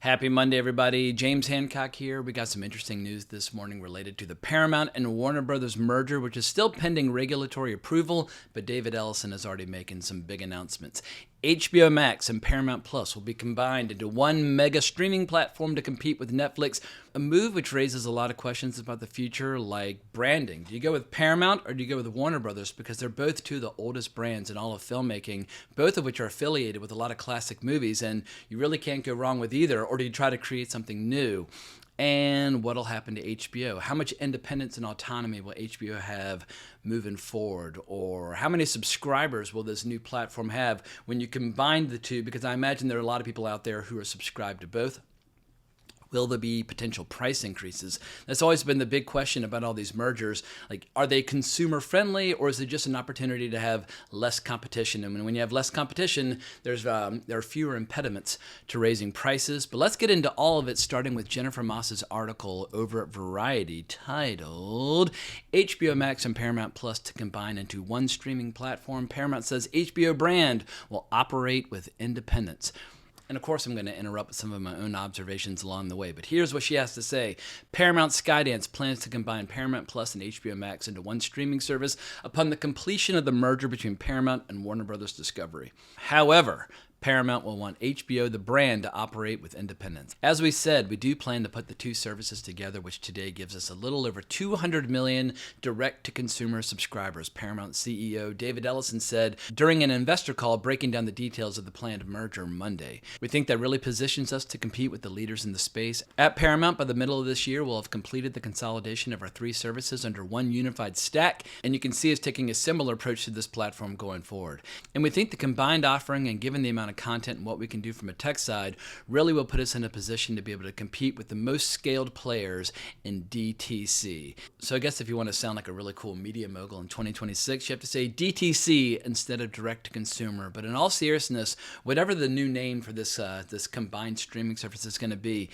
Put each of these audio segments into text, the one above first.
Happy Monday, everybody. James Hancock here. We got some interesting news this morning related to the Paramount and Warner Brothers merger, which is still pending regulatory approval, but David Ellison is already making some big announcements. HBO Max and Paramount Plus will be combined into one mega streaming platform to compete with Netflix, a move which raises a lot of questions about the future, like branding. Do you go with Paramount or do you go with Warner Brothers? Because they're both two of the oldest brands in all of filmmaking, both of which are affiliated with a lot of classic movies, and you really can't go wrong with either. Or do you try to create something new? And what'll happen to HBO? How much independence and autonomy will HBO have moving forward? Or how many subscribers will this new platform have when you combine the two? Because I imagine there are a lot of people out there who are subscribed to both. Will there be potential price increases? That's always been the big question about all these mergers. Like, are they consumer friendly, or is it just an opportunity to have less competition? And when you have less competition, there are fewer impediments to raising prices. But let's get into all of it, starting with Jennifer Moss's article over at Variety titled HBO Max and Paramount Plus to combine into one streaming platform. Paramount says HBO brand will operate with independence. And of course, I'm going to interrupt some of my own observations along the way. But here's what she has to say. Paramount Skydance plans to combine Paramount Plus and HBO Max into one streaming service upon the completion of the merger between Paramount and Warner Brothers Discovery. However, Paramount will want HBO, the brand, to operate with independence. As we said, we do plan to put the two services together, which today gives us a little over 200 million direct-to-consumer subscribers. Paramount CEO David Ellison said during an investor call breaking down the details of the planned merger Monday. We think that really positions us to compete with the leaders in the space. At Paramount, by the middle of this year, we'll have completed the consolidation of our three services under one unified stack, and you can see us taking a similar approach to this platform going forward. And we think the combined offering, and given the amount of content and what we can do from a tech side, really will put us in a position to be able to compete with the most scaled players in DTC. So I guess if you want to sound like a really cool media mogul in 2026, you have to say DTC instead of direct to consumer. But in all seriousness, whatever the new name for this combined streaming service is going to be,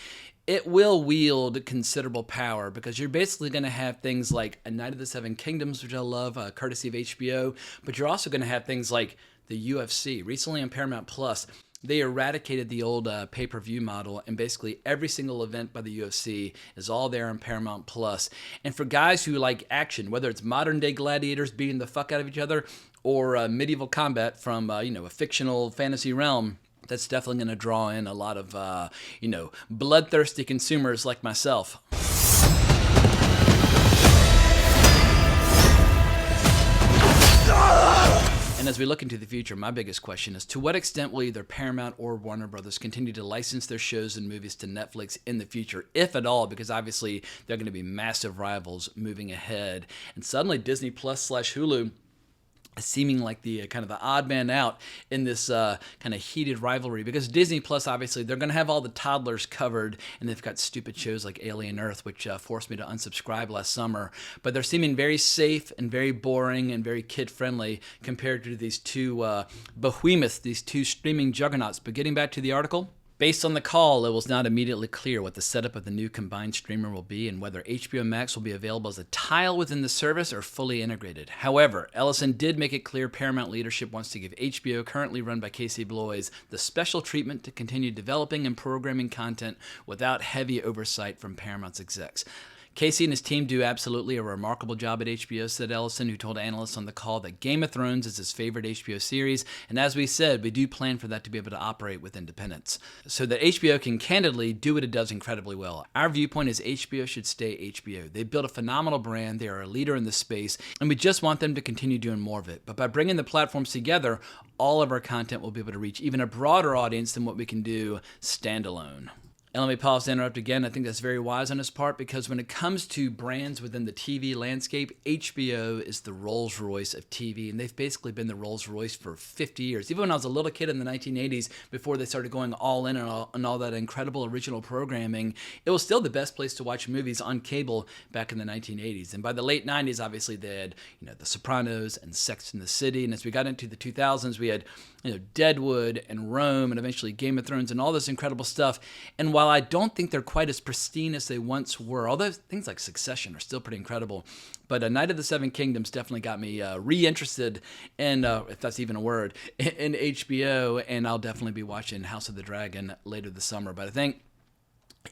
it will wield considerable power, because you're basically going to have things like A Night of the Seven Kingdoms, which I love, courtesy of HBO, but you're also going to have things like the UFC. Recently on Paramount Plus, they eradicated the old pay-per-view model, and basically every single event by the UFC is all there on Paramount Plus. And for guys who like action, whether it's modern-day gladiators beating the fuck out of each other, or medieval combat from a fictional fantasy realm, that's definitely going to draw in a lot of bloodthirsty consumers like myself. And as we look into the future, my biggest question is, to what extent will either Paramount or Warner Brothers continue to license their shows and movies to Netflix in the future, if at all, because obviously they're going to be massive rivals moving ahead. And suddenly Disney Plus / Hulu seeming like the kind of the odd man out in this kind of heated rivalry, because Disney Plus, obviously, they're going to have all the toddlers covered, and they've got stupid shows like Alien Earth, which forced me to unsubscribe last summer. But they're seeming very safe and very boring and very kid-friendly compared to these two behemoths, these two streaming juggernauts. But getting back to the article, based on the call, it was not immediately clear what the setup of the new combined streamer will be, and whether HBO Max will be available as a tile within the service or fully integrated. However, Ellison did make it clear Paramount leadership wants to give HBO, currently run by Casey Bloys, the special treatment to continue developing and programming content without heavy oversight from Paramount's execs. Casey and his team do absolutely a remarkable job at HBO, said Ellison, who told analysts on the call that Game of Thrones is his favorite HBO series, and as we said, we do plan for that to be able to operate with independence, so that HBO can candidly do what it does incredibly well. Our viewpoint is HBO should stay HBO. They built a phenomenal brand, they are a leader in the space, and we just want them to continue doing more of it. But by bringing the platforms together, all of our content will be able to reach even a broader audience than what we can do standalone. And let me pause to interrupt again. I think that's very wise on his part, because when it comes to brands within the TV landscape, HBO is the Rolls-Royce of TV, and they've basically been the Rolls-Royce for 50 years. Even when I was a little kid in the 1980s, before they started going all in on all that incredible original programming, it was still the best place to watch movies on cable back in the 1980s. And by the late 90s, obviously, they had The Sopranos and Sex and the City, and as we got into the 2000s, we had Deadwood and Rome, and eventually Game of Thrones, and all this incredible stuff. And while I don't think they're quite as pristine as they once were, although things like Succession are still pretty incredible, but A Night of the Seven Kingdoms definitely got me re-interested in, if that's even a word, in HBO, and I'll definitely be watching House of the Dragon later this summer. But I think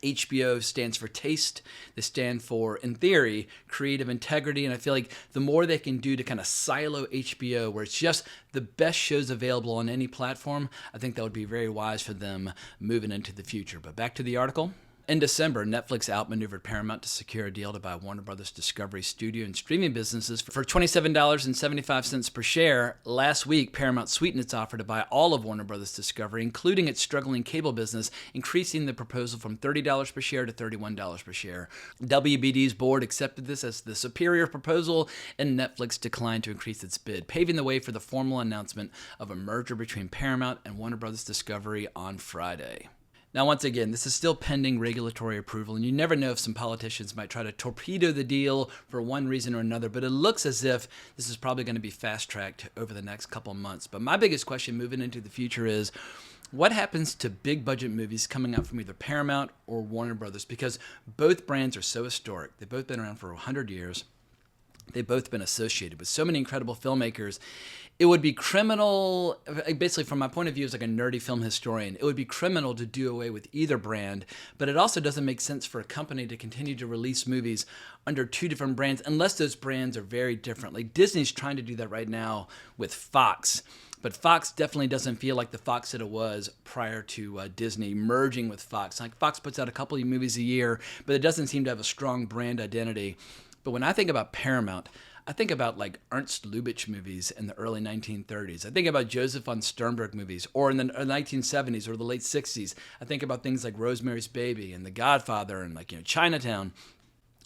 HBO stands for taste. They stand for, in theory, creative integrity. And I feel like the more they can do to kind of silo HBO, where it's just the best shows available on any platform, I think that would be very wise for them moving into the future. But back to the article. In December, Netflix outmaneuvered Paramount to secure a deal to buy Warner Brothers Discovery studio and streaming businesses for $27.75 per share. Last week, Paramount sweetened its offer to buy all of Warner Brothers Discovery, including its struggling cable business, increasing the proposal from $30 per share to $31 per share. WBD's board accepted this as the superior proposal, and Netflix declined to increase its bid, paving the way for the formal announcement of a merger between Paramount and Warner Brothers Discovery on Friday. Now, once again, this is still pending regulatory approval, and you never know if some politicians might try to torpedo the deal for one reason or another, but it looks as if this is probably going to be fast-tracked over the next couple of months. But my biggest question moving into the future is, what happens to big-budget movies coming out from either Paramount or Warner Brothers? Because both brands are so historic. They've both been around for 100 years. They've both been associated with so many incredible filmmakers. It would be criminal, basically from my point of view as like a nerdy film historian, it would be criminal to do away with either brand, but it also doesn't make sense for a company to continue to release movies under two different brands unless those brands are very different. Like Disney's trying to do that right now with Fox, but Fox definitely doesn't feel like the Fox that it was prior to Disney merging with Fox. Like Fox puts out a couple of movies a year, but it doesn't seem to have a strong brand identity. But when I think about Paramount, I think about like Ernst Lubitsch movies in the early 1930s. I think about Joseph von Sternberg movies, or in the 1970s or the late 60s. I think about things like Rosemary's Baby and The Godfather and Chinatown.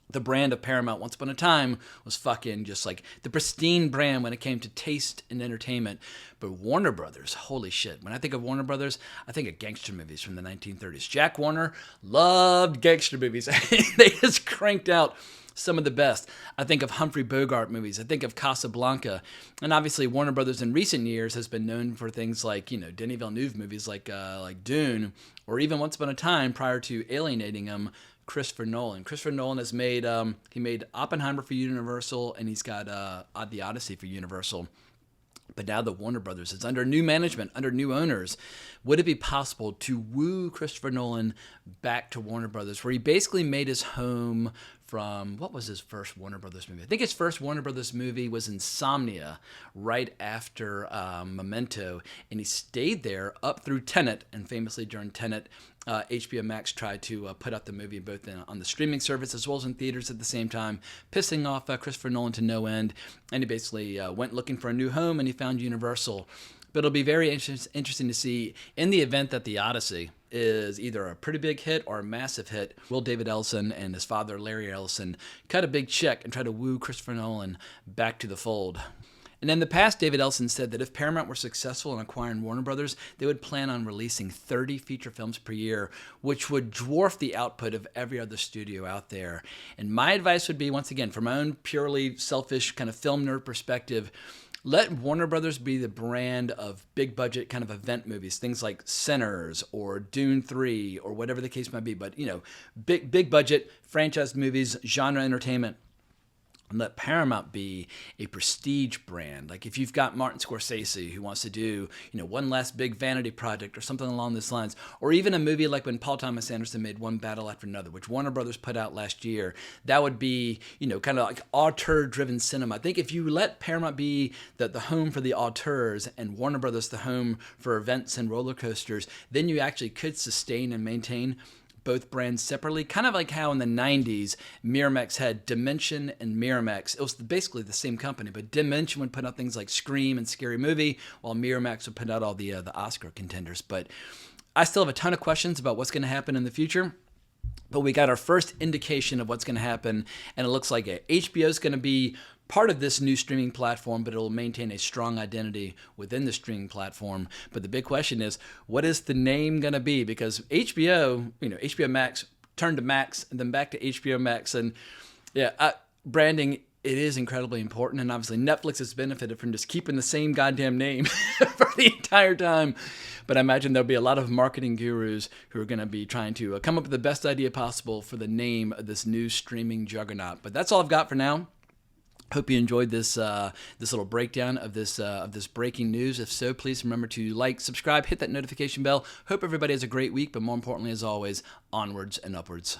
The brand of Paramount once upon a time was fucking just like the pristine brand when it came to taste and entertainment. But Warner Brothers, holy shit. When I think of Warner Brothers, I think of gangster movies from the 1930s. Jack Warner loved gangster movies. They just cranked out some of the best. I think of Humphrey Bogart movies. I think of Casablanca. And obviously Warner Brothers in recent years has been known for things like, Denis Villeneuve movies like Dune, or even Once Upon a Time prior to alienating him, Christopher Nolan. Christopher Nolan has made, he made Oppenheimer for Universal, and he's got The Odyssey for Universal. But now that Warner Brothers is under new management, under new owners, would it be possible to woo Christopher Nolan back to Warner Brothers, where he basically made his home from, what was his first Warner Brothers movie? I think his first Warner Brothers movie was Insomnia, right after Memento, and he stayed there up through Tenet, and famously during Tenet, HBO Max tried to put out the movie both on the streaming service as well as in theaters at the same time, pissing off Christopher Nolan to no end, and he basically went looking for a new home, and he found Universal. But it'll be very interesting to see, in the event that The Odyssey is either a pretty big hit or a massive hit, will David Ellison and his father Larry Ellison cut a big check and try to woo Christopher Nolan back to the fold? And in the past, David Ellison said that if Paramount were successful in acquiring Warner Brothers, they would plan on releasing 30 feature films per year, which would dwarf the output of every other studio out there. And my advice would be, once again, from my own purely selfish kind of film nerd perspective, let Warner Brothers be the brand of big budget kind of event movies, things like Sinners or Dune 3 or whatever the case might be. But, big budget franchise movies, genre entertainment. And let Paramount be a prestige brand. Like if you've got Martin Scorsese who wants to do, one last big vanity project or something along those lines, or even a movie like when Paul Thomas Anderson made One Battle After Another, which Warner Brothers put out last year, that would be, kind of like auteur-driven cinema. I think if you let Paramount be the home for the auteurs and Warner Brothers the home for events and roller coasters, then you actually could sustain and maintain both brands separately, kind of like how in the 90s, Miramax had Dimension and Miramax. It was basically the same company, but Dimension would put out things like Scream and Scary Movie, while Miramax would put out all the Oscar contenders. But I still have a ton of questions about what's going to happen in the future. But we got our first indication of what's going to happen, and it looks like HBO is going to be part of this new streaming platform, but it'll maintain a strong identity within the streaming platform. But the big question is, what is the name going to be? Because HBO, HBO Max turned to Max and then back to HBO Max. And branding, it is incredibly important. And obviously Netflix has benefited from just keeping the same goddamn name for the entire time. But I imagine there'll be a lot of marketing gurus who are going to be trying to come up with the best idea possible for the name of this new streaming juggernaut. But that's all I've got for now. Hope you enjoyed this this little breakdown of this breaking news. If so, please remember to like, subscribe, hit that notification bell. Hope everybody has a great week, but more importantly, as always, onwards and upwards.